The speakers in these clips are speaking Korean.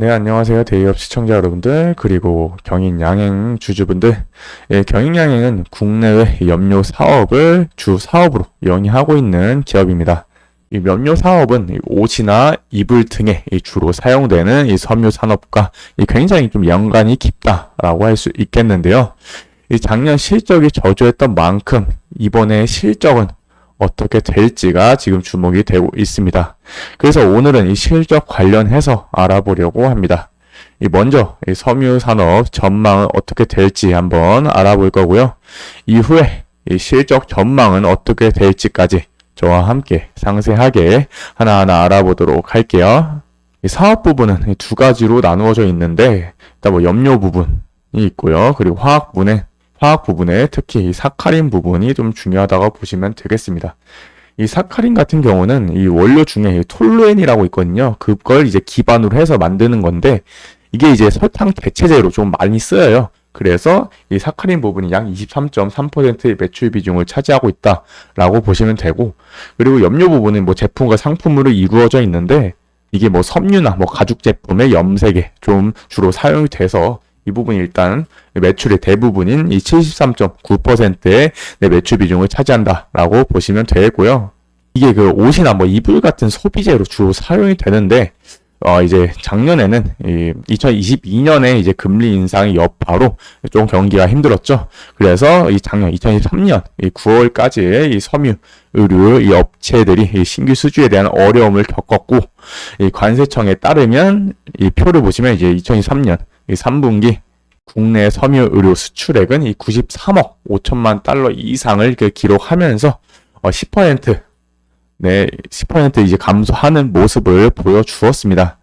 네, 안녕하세요. 대기업 시청자 여러분들, 그리고 경인 양행 주주분들. 예, 경인 양행은 국내외 염료 사업을 주 사업으로 영위하고 있는 기업입니다. 이 염료 사업은 옷이나 이불 등에 주로 사용되는 이 섬유 산업과 굉장히 좀 연관이 깊다라고 할 수 있겠는데요. 이 작년 실적이 저조했던 만큼 이번에 실적은 어떻게 될지가 지금 주목이 되고 있습니다. 그래서 오늘은 이 실적 관련해서 알아보려고 합니다. 먼저 이 섬유 산업 전망은 어떻게 될지 한번 알아볼 거고요. 이후에 이 실적 전망은 어떻게 될지까지 저와 함께 상세하게 하나하나 알아보도록 할게요. 이 사업 부분은 두 가지로 나누어져 있는데, 일단 뭐 염료 부분이 있고요. 그리고 화학 부분에 특히 이 사카린 부분이 좀 중요하다고 보시면 되겠습니다. 이 사카린 같은 경우는 이 원료 중에 톨루엔이라고 있거든요. 그걸 이제 기반으로 해서 만드는 건데, 이게 이제 설탕 대체제로 좀 많이 쓰여요. 그래서 이 사카린 부분이 약 23.3%의 매출 비중을 차지하고 있다라고 보시면 되고, 그리고 염료 부분은 뭐 제품과 상품으로 이루어져 있는데, 이게 뭐 섬유나 뭐 가죽 제품의 염색에 좀 주로 사용이 돼서 이 부분이 일단 매출의 대부분인 이 73.9%의 내 매출 비중을 차지한다라고 보시면 되고요. 이게 그 옷이나 뭐 이불 같은 소비재로 주로 사용이 되는데, 이제 작년에는 2022년에 이제 금리 인상의 여파로 좀 경기가 힘들었죠. 그래서 이 작년 2023년 9월까지의 이 섬유 의류 이 업체들이 이 신규 수주에 대한 어려움을 겪었고, 이 관세청에 따르면 이 표를 보시면 이제 2023년 이 3분기 국내 섬유 의료 수출액은 이 93억 5천만 달러 이상을 기록하면서 10% 네, 10% 이제 감소하는 모습을 보여주었습니다.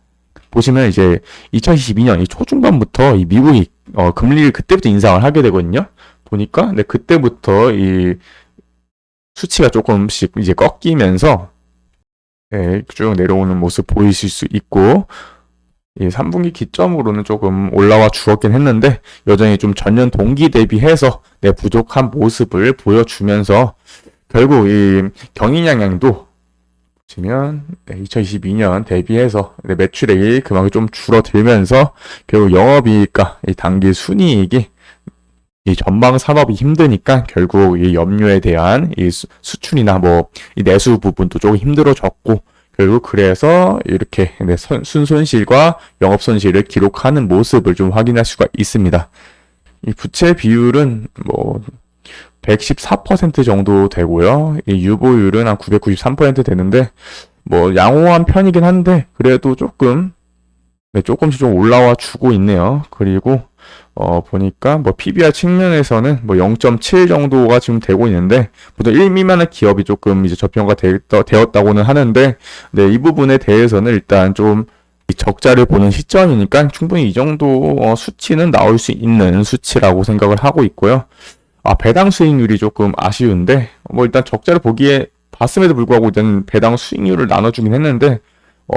보시면 이제 2022년 이 초중반부터 이 미국이 금리를 그때부터 인상을 하게 되거든요. 보니까 그때부터 이 수치가 조금씩 이제 꺾이면서 쭉 내려오는 모습 보이실 수 있고, 이 3분기 기점으로는 조금 올라와 주었긴 했는데 여전히 좀 전년 동기 대비해서 부족한 모습을 보여주면서 결국 이 경인양양도 보시면 2022년 대비해서 매출액이 그만큼 좀 줄어들면서 결국 영업이익과 이 당기 순이익이 이 전방 산업이 힘드니까 결국 이 염료에 대한 이 수출이나 뭐 이 내수 부분도 조금 힘들어졌고, 결국 그래서 이렇게 순손실과 영업손실을 기록하는 모습을 좀 확인할 수가 있습니다. 이 부채 비율은 뭐 114% 정도 되고요. 이 유보율은 한 993% 되는데 뭐 양호한 편이긴 한데 그래도 조금씩 좀 올라와 주고 있네요. 그리고 보니까 뭐 PBR 측면에서는 뭐 0.7 정도가 지금 되고 있는데, 보통 1 미만의 기업이 조금 이제 저평가 되었다고는 하는데, 이 부분에 대해서는 일단 좀 적자를 보는 시점이니까 충분히 이 정도 수치는 나올 수 있는 수치라고 생각을 하고 있고요. 배당 수익률이 조금 아쉬운데, 뭐 일단 적자를 봤음에도 불구하고 일단 배당 수익률을 나눠주긴 했는데,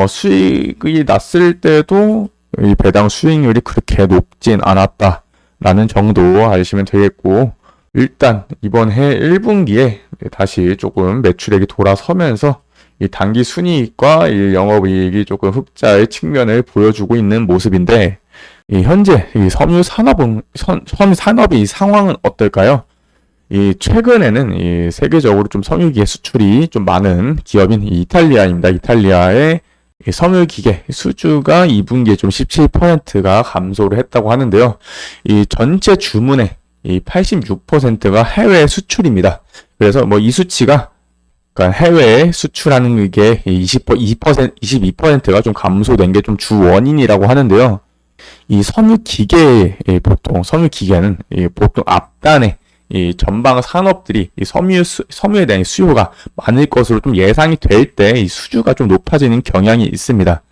수익이 났을 때도 이 배당 수익률이 그렇게 높진 않았다라는 정도 아시면 되겠고, 일단 이번 해 1분기에 다시 조금 매출액이 돌아서면서 이 당기 순이익과 이 영업이익이 조금 흑자의 측면을 보여주고 있는 모습인데, 현재 이 섬유 산업의 상황은 어떨까요? 최근에는 이 세계적으로 좀 섬유기계 수출이 좀 많은 기업인 이탈리아입니다. 이탈리아의 섬유기계 수주가 2분기에 좀 17%가 감소를 했다고 하는데요. 이 전체 주문의 이 86%가 해외 수출입니다. 그래서 뭐 이 수치가, 그러니까 해외에 수출하는 게 22%가 좀 감소된 게 좀 주 원인이라고 하는데요. 이 섬유기계는 보통 앞단에 이 전방 산업들이 이 섬유에 대한 수요가 많을 것으로 좀 예상이 될 때 이 수주가 좀 높아지는 경향이 있습니다.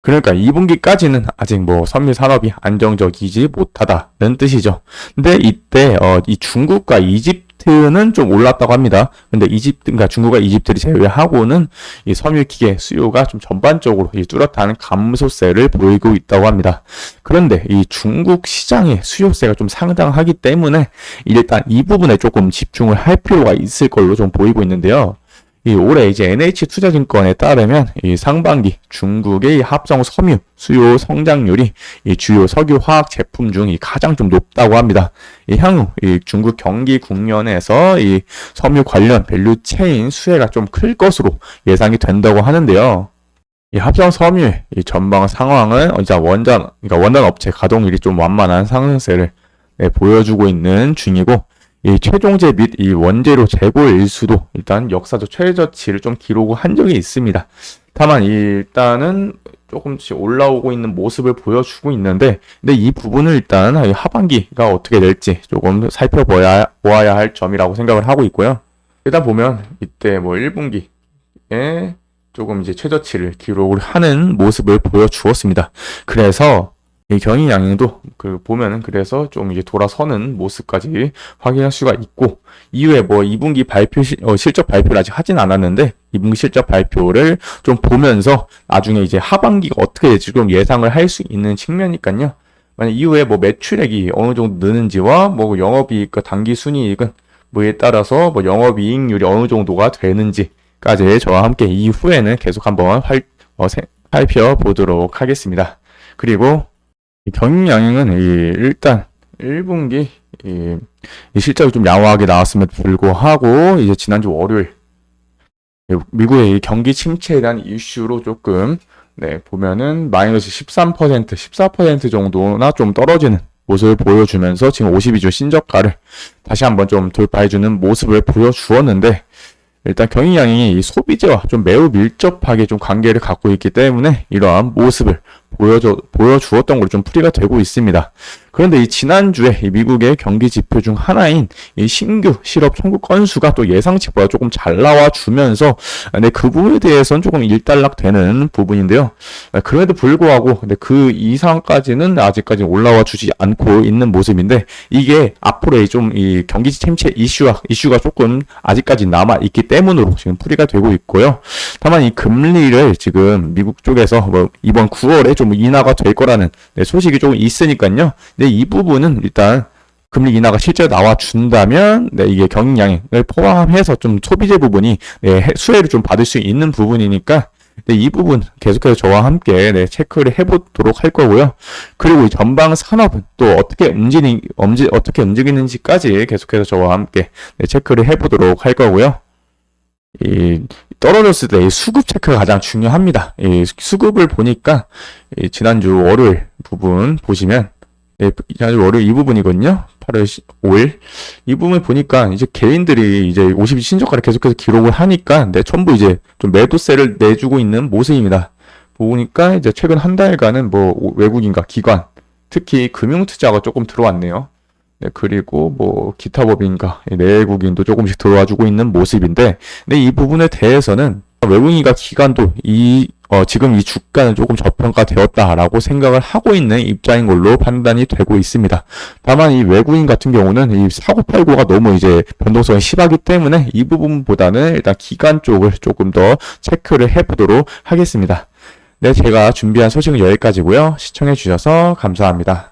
그러니까 2분기까지는 아직 뭐 섬유 산업이 안정적이지 못하다는 뜻이죠. 근데 이때 이 중국과 이집트는 좀 올랐다고 합니다. 근데 그러니까 중국과 이집트를 제외하고는 이 섬유 기계 수요가 좀 전반적으로 이 뚜렷한 감소세를 보이고 있다고 합니다. 그런데 이 중국 시장의 수요세가 좀 상당하기 때문에 일단 이 부분에 조금 집중을 할 필요가 있을 걸로 좀 보이고 있는데요. 이 올해 이제 NH투자증권에 따르면 이 상반기 중국의 합성 섬유 수요 성장률이 이 주요 석유 화학 제품 중 가장 좀 높다고 합니다. 이 향후 이 중국 경기 국면에서 이 섬유 관련 밸류체인 수혜가 좀 클 것으로 예상이 된다고 하는데요. 이 합성 섬유의 이 전방 상황은 이제 그러니까 원전 업체 가동률이 좀 완만한 상승세를 보여주고 있는 중이고, 이 최종재 및 이 원재료 재고 일수도 일단 역사적 최저치를 좀 기록한 적이 있습니다. 다만 일단은 조금씩 올라오고 있는 모습을 보여주고 있는데, 근데 이 부분을 일단 하반기가 어떻게 될지 조금 보아야 할 점이라고 생각을 하고 있고요. 일단 보면 이때 뭐 1분기에 조금 이제 최저치를 기록을 하는 모습을 보여주었습니다. 그래서 이 경희 양행도 보면은 그래서 좀 이제 돌아서는 모습까지 확인할 수가 있고, 이후에 뭐 2분기 실적 발표를 아직 하진 않았는데 2분기 실적 발표를 좀 보면서 나중에 이제 하반기가 어떻게 될지 좀 예상을 할 수 있는 측면이니까요. 만약 이후에 뭐 매출액이 어느 정도 느는지와 뭐 영업이익과 당기 순이익은 뭐에 따라서 뭐 영업이익률이 어느 정도가 되는지까지 저와 함께 이후에는 계속 한번 살펴보도록 하겠습니다. 그리고 경영양행은 일단 1분기 이 실적이 좀 양호하게 나왔음에도 불구하고 이제 지난주 월요일 미국의 이 경기 침체에 대한 이슈로 조금 보면은 마이너스 13%, 14% 정도나 좀 떨어지는 모습을 보여주면서 지금 52주 신저가를 다시 한번 좀 돌파해주는 모습을 보여주었는데, 일단 경희양행이 이 소비재와 좀 매우 밀접하게 좀 관계를 갖고 있기 때문에 이러한 모습을 보여주었던 걸로 좀 풀이가 되고 있습니다. 그런데 이 지난주에 이 미국의 경기 지표 중 하나인 이 신규 실업 청구 건수가 또 예상치보다 조금 잘 나와주면서 그 부분에 대해서는 조금 일단락되는 부분인데요. 그럼에도 불구하고 그 이상까지는 아직까지 올라와 주지 않고 있는 모습인데, 이게 앞으로 좀 이 경기 침체 이슈가 조금 아직까지 남아 있기 때문으로 지금 풀이가 되고 있고요. 다만 이 금리를 지금 미국 쪽에서 뭐 이번 9월에 좀 인하가 될 거라는 소식이 조금 있으니까요. 이 부분은 일단 금리 인하가 실제로 나와준다면 이게 경영양행을 포함해서 좀 소비재 부분이 수혜를 좀 받을 수 있는 부분이니까 이 부분 계속해서 저와 함께 체크를 해보도록 할 거고요. 그리고 이 전방 산업은 또 어떻게 움직이는지까지 계속해서 저와 함께 체크를 해보도록 할 거고요. 떨어졌을 때 이 수급 체크가 가장 중요합니다. 이 수급을 보니까 지난주 월요일 부분 보시면 지난주 월요일 이 부분이거든요. 8월 5일 이 부분을 보니까 이제 개인들이 이제 50일 신저가를 계속해서 기록을 하니까 전부 이제 좀 매도세를 내주고 있는 모습입니다. 보니까 이제 최근 한 달간은 뭐 외국인과 기관, 특히 금융투자가 조금 들어왔네요. 그리고 뭐 기타 법인과 내국인도 조금씩 들어와주고 있는 모습인데, 근데 이 부분에 대해서는 외국인과 기관도 지금 이 주가는 조금 저평가되었다라고 생각을 하고 있는 입장인 걸로 판단이 되고 있습니다. 다만 이 외국인 같은 경우는 이 사고팔고가 너무 이제 변동성이 심하기 때문에 이 부분보다는 일단 기관 쪽을 조금 더 체크를 해보도록 하겠습니다. 제가 준비한 소식은 여기까지고요. 시청해 주셔서 감사합니다.